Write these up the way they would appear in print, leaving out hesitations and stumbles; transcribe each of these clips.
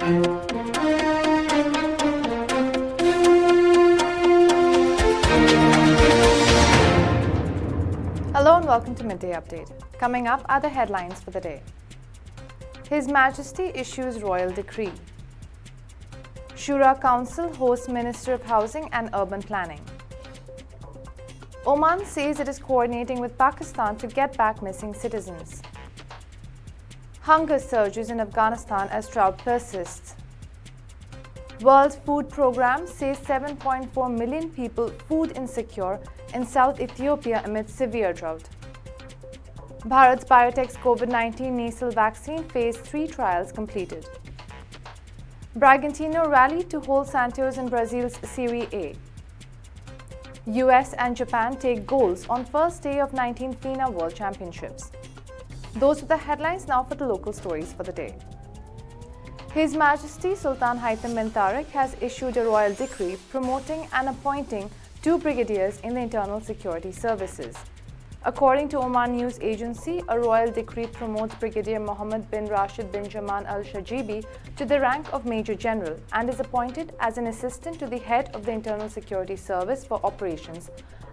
Hello and welcome to Midday Update. Coming up are the headlines for the day. His Majesty issues royal decree. Shura Council hosts Minister of Housing and Urban Planning. Oman says it is coordinating with Pakistan to get back missing citizens. Hunger surges in Afghanistan as drought persists. World Food Programme says 7.4 million people food insecure in South Ethiopia amid severe drought. Bharat's Biotech's COVID-19 nasal vaccine Phase 3 trials completed. Bragantino rally to hold Santos in Brazil's Serie A. US and Japan take goals on first day of 19th FINA World Championships. Those are the headlines. Now for the local stories for the day. His Majesty Sultan Haitham bin Tariq has issued a royal decree promoting and appointing 2 brigadiers in the Internal Security Services. According to Oman News Agency, a royal decree promotes Brigadier Mohammed bin Rashid bin Jaman al-Shajibi to the rank of Major General and is appointed as an assistant to the head of the Internal Security Service for operations,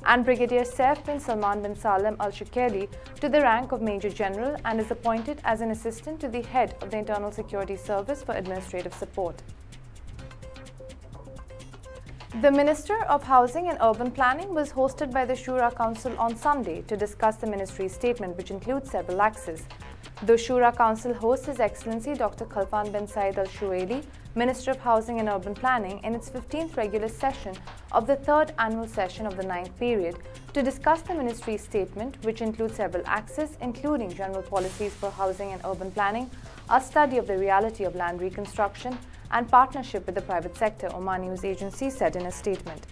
and Brigadier Saif bin Salman bin Salem al-Shukeli to the rank of Major General and is appointed as an assistant to the head of the Internal Security Service for administrative support. The Minister of Housing and Urban Planning was hosted by the Shura Council on Sunday to discuss the ministry's statement, which includes several axes. The Shura Council hosts His Excellency Dr. Khalfan bin Saeed Al Shuaili, Minister of Housing and Urban Planning, in its 15th regular session of the 3rd annual session of the 9th period to discuss the ministry's statement, which includes several axes, including general policies for housing and urban planning, a study of the reality of land reconstruction, and partnership with the private sector, Oman News Agency said in a statement.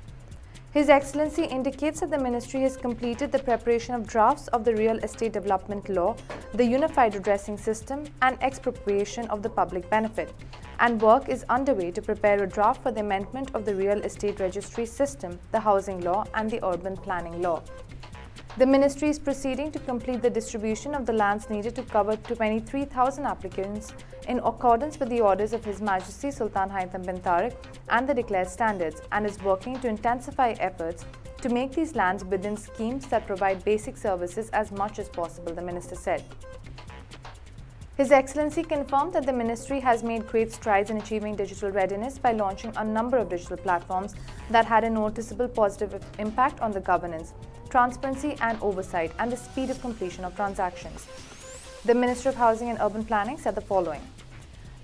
His Excellency indicates that the ministry has completed the preparation of drafts of the Real Estate Development Law, the Unified Redressing System, and expropriation of the public benefit, and work is underway to prepare a draft for the amendment of the Real Estate Registry System, the Housing Law, and the Urban Planning Law. The ministry is proceeding to complete the distribution of the lands needed to cover 23,000 applicants in accordance with the orders of His Majesty Sultan Haitham bin Tariq and the declared standards, and is working to intensify efforts to make these lands within schemes that provide basic services as much as possible, the minister said. His Excellency confirmed that the ministry has made great strides in achieving digital readiness by launching a number of digital platforms that had a noticeable positive impact on the governance, transparency and oversight, and the speed of completion of transactions. The Minister of Housing and Urban Planning said the following.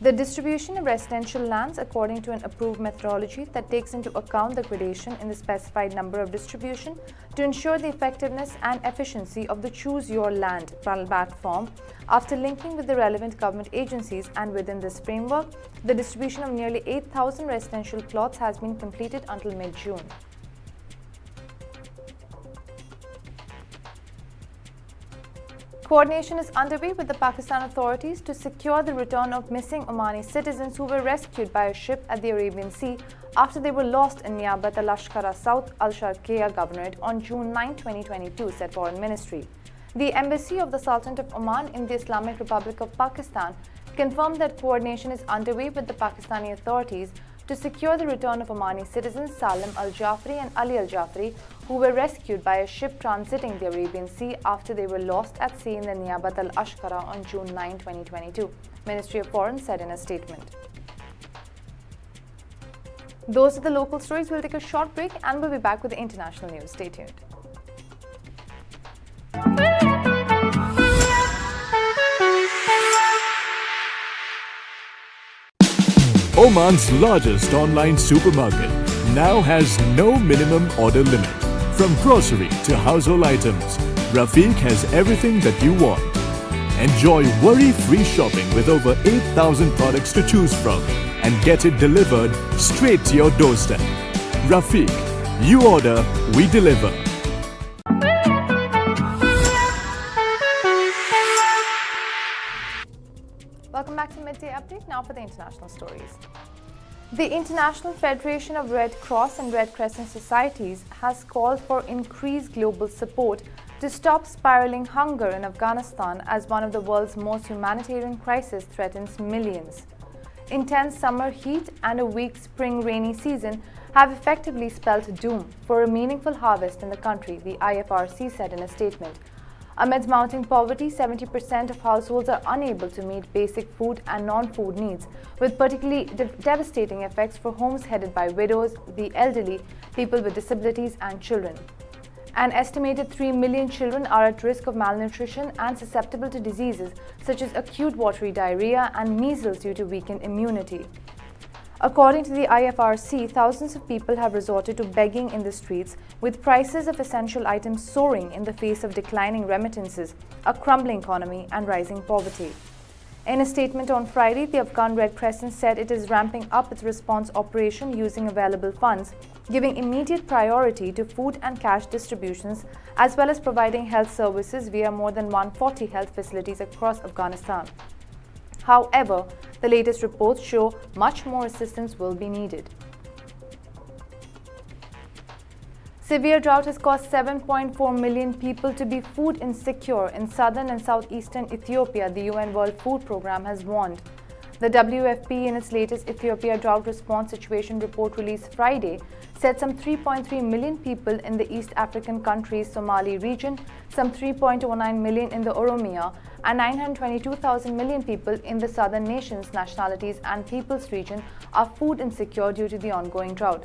The distribution of residential lands according to an approved methodology that takes into account the gradation in the specified number of distribution to ensure the effectiveness and efficiency of the Choose Your Land platform. After linking with the relevant government agencies and within this framework, the distribution of nearly 8,000 residential plots has been completed until mid-June. Coordination is underway with the Pakistan authorities to secure the return of missing Omani citizens who were rescued by a ship at the Arabian Sea after they were lost in Niyabat al-Ashkara South Al-Sharqiya Governorate on June 9, 2022, said Foreign Ministry. The Embassy of the Sultanate of Oman in the Islamic Republic of Pakistan confirmed that coordination is underway with the Pakistani authorities to secure the return of Omani citizens Salim Al-Jafri and Ali Al-Jafri, who were rescued by a ship transiting the Arabian Sea after they were lost at sea in the Niyabat al-Ashkara on June 9, 2022, Ministry of Foreign said in a statement. Those are the local stories. We'll take a short break and we'll be back with the international news. Stay tuned. Oman's largest online supermarket now has no minimum order limit. From grocery to household items, Rafiq has everything that you want. Enjoy worry-free shopping with over 8,000 products to choose from and get it delivered straight to your doorstep. Rafiq, you order, we deliver. Welcome back to Midday Update. Now for the international stories. The International Federation of Red Cross and Red Crescent Societies has called for increased global support to stop spiraling hunger in Afghanistan as one of the world's most humanitarian crises threatens millions. intense summer heat and a weak spring rainy season have effectively spelled doom for a meaningful harvest in the country, the IFRC said in a statement. Amidst mounting poverty, 70% of households are unable to meet basic food and non-food needs, with particularly devastating effects for homes headed by widows, the elderly, people with disabilities and children. An estimated 3 million children are at risk of malnutrition and susceptible to diseases such as acute watery diarrhea and measles due to weakened immunity. According to the IFRC, thousands of people have resorted to begging in the streets, with prices of essential items soaring in the face of declining remittances, a crumbling economy, and rising poverty. In a statement on Friday, the Afghan Red Crescent said it is ramping up its response operation using available funds, giving immediate priority to food and cash distributions, as well as providing health services via more than 140 health facilities across Afghanistan. However, the latest reports show much more assistance will be needed. Severe drought has caused 7.4 million people to be food insecure in southern and southeastern Ethiopia, the UN World Food Programme has warned. The WFP, in its latest Ethiopia Drought Response Situation Report released Friday, said some 3.3 million people in the East African country's Somali region, some 3.09 million in the Oromia, and 922,000 million people in the southern nations, nationalities and peoples region are food insecure due to the ongoing drought.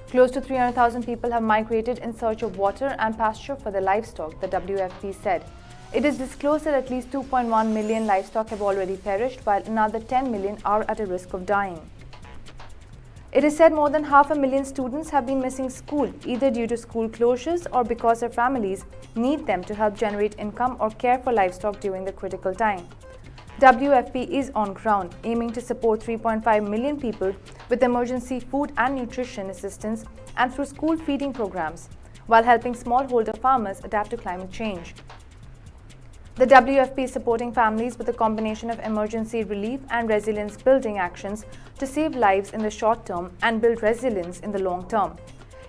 Close to 300,000 people have migrated in search of water and pasture for their livestock, the WFP said. It is disclosed that at least 2.1 million livestock have already perished, while another 10 million are at a risk of dying. It is said more than 500,000 students have been missing school, either due to school closures or because their families need them to help generate income or care for livestock during the critical time. WFP is on ground, aiming to support 3.5 million people with emergency food and nutrition assistance and through school feeding programs, while helping smallholder farmers adapt to climate change. The WFP is supporting families with a combination of emergency relief and resilience building actions to save lives in the short term and build resilience in the long term.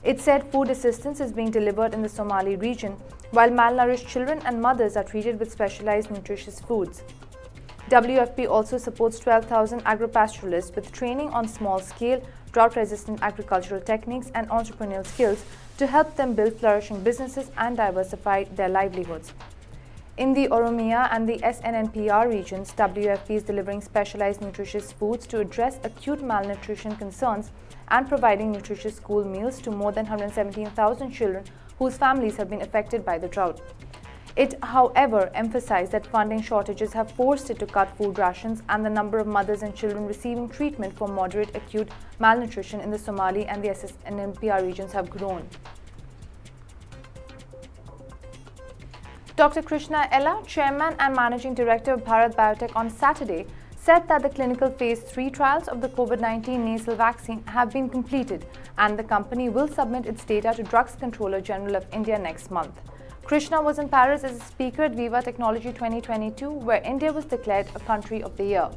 It said food assistance is being delivered in the Somali region, while malnourished children and mothers are treated with specialized nutritious foods. WFP also supports 12,000 agropastoralists with training on small-scale, drought-resistant agricultural techniques and entrepreneurial skills to help them build flourishing businesses and diversify their livelihoods. In the Oromia and the SNNPR regions, WFP is delivering specialized nutritious foods to address acute malnutrition concerns and providing nutritious school meals to more than 117,000 children whose families have been affected by the drought. It, however, emphasized that funding shortages have forced it to cut food rations, and the number of mothers and children receiving treatment for moderate acute malnutrition in the Somali and the SNNPR regions have grown. Dr. Krishna Ella, Chairman and Managing Director of Bharat Biotech, on Saturday said that the clinical phase 3 trials of the COVID-19 nasal vaccine have been completed and the company will submit its data to Drugs Controller General of India next month. Krishna was in Paris as a speaker at Viva Technology 2022, where India was declared a country of the year.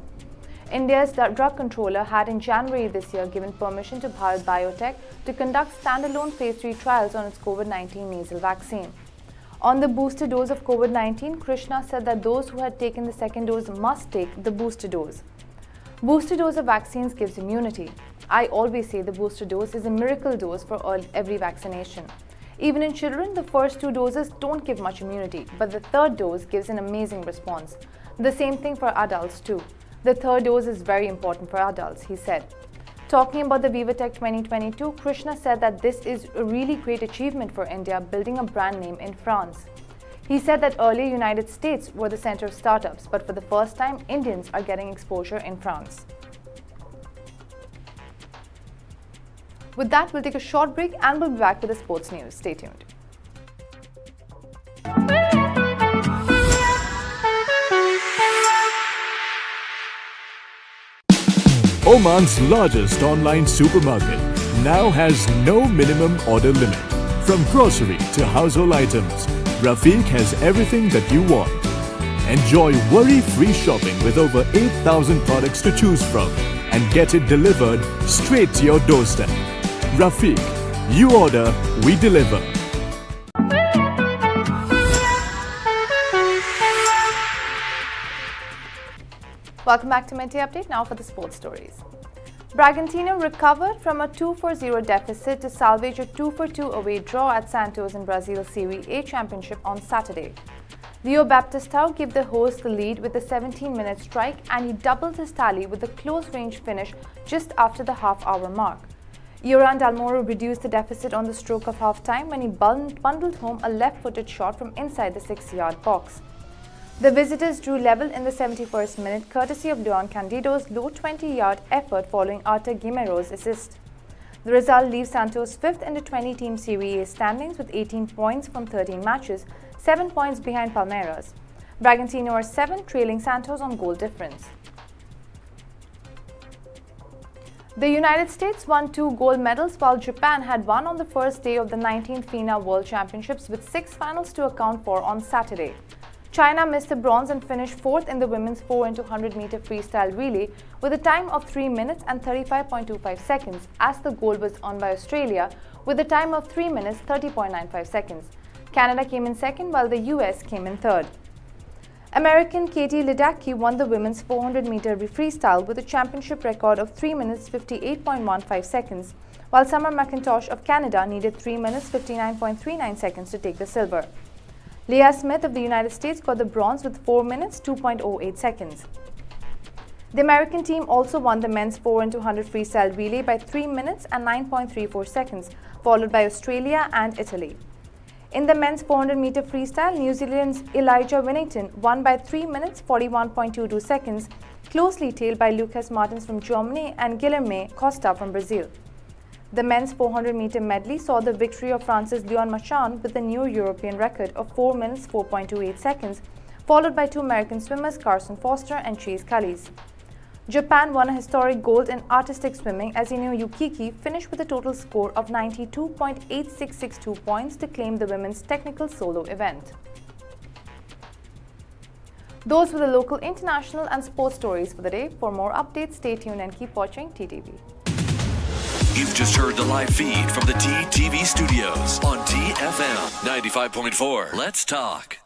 India's drug controller had in January this year given permission to Bharat Biotech to conduct standalone phase 3 trials on its COVID-19 nasal vaccine. On the booster dose of COVID-19, Krishna said that those who had taken the second dose must take the booster dose. Booster dose of vaccines gives immunity. I always say the booster dose is a miracle dose for every vaccination. Even in children, the first 2 doses don't give much immunity, but the third dose gives an amazing response. The same thing for adults too. The third dose is very important for adults, he said. Talking about the VivaTech 2022, Krishna said that this is a really great achievement for India, building a brand name in France. He said that earlier United States were the center of startups, but for the first time, Indians are getting exposure in France. With that, we'll take a short break and we'll be back with the sports news. Stay tuned. Oman's largest online supermarket now has no minimum order limit. From grocery to household items, Rafiq has everything that you want. Enjoy worry-free shopping with over 8,000 products to choose from and get it delivered straight to your doorstep. Rafiq, you order, we deliver. Welcome back to Midday Update. Now for the sports stories. Bragantino recovered from a 2-0 deficit to salvage a 2-2 away draw at Santos in Brazil Serie A Championship on Saturday. Leo Baptistao gave the hosts the lead with a 17-minute strike, and he doubled his tally with a close-range finish just after the half-hour mark. Yoran Dalmoro reduced the deficit on the stroke of half-time when he bundled home a left-footed shot from inside the 6-yard box. The visitors drew level in the 71st minute courtesy of Leon Candido's low 20-yard effort following Artur Guimaraes' assist. The result leaves Santos 5th in the 20-team Serie A standings with 18 points from 13 matches, 7 points behind Palmeiras. Bragantino are 7th, trailing Santos on goal difference. The United States won 2 gold medals while Japan had won on the first day of the 19th FINA World Championships with 6 finals to account for on Saturday. China missed the bronze and finished 4th in the women's 4x100-meter freestyle relay with a time of 3 minutes and 35.25 seconds, as the gold was earned by Australia with a time of 3 minutes 30.95 seconds. Canada came in second while the US came in third. American Katie Ledecky won the women's 400-meter freestyle with a championship record of 3 minutes 58.15 seconds, while Summer McIntosh of Canada needed 3 minutes 59.39 seconds to take the silver. Leah Smith of the United States got the bronze with 4 minutes 2.08 seconds. The American team also won the men's 4x100 freestyle relay by 3 minutes and 9.34 seconds, followed by Australia and Italy. In the men's 400-meter freestyle, New Zealand's Elijah Winnington won by 3 minutes 41.22 seconds, closely tailed by Lucas Martins from Germany and Guilherme Costa from Brazil. The men's 400-meter medley saw the victory of France's Leon Marchand with a new European record of 4 minutes 4.28 seconds, followed by 2 American swimmers Carson Foster and Chase Cullies. Japan won a historic gold in artistic swimming as Ino Yukiki finished with a total score of 92.8662 points to claim the women's technical solo event. Those were the local, international and sports stories for the day. For more updates, stay tuned and keep watching TTV. You've just heard the live feed from the TTV studios on TFM 95.4. Let's talk.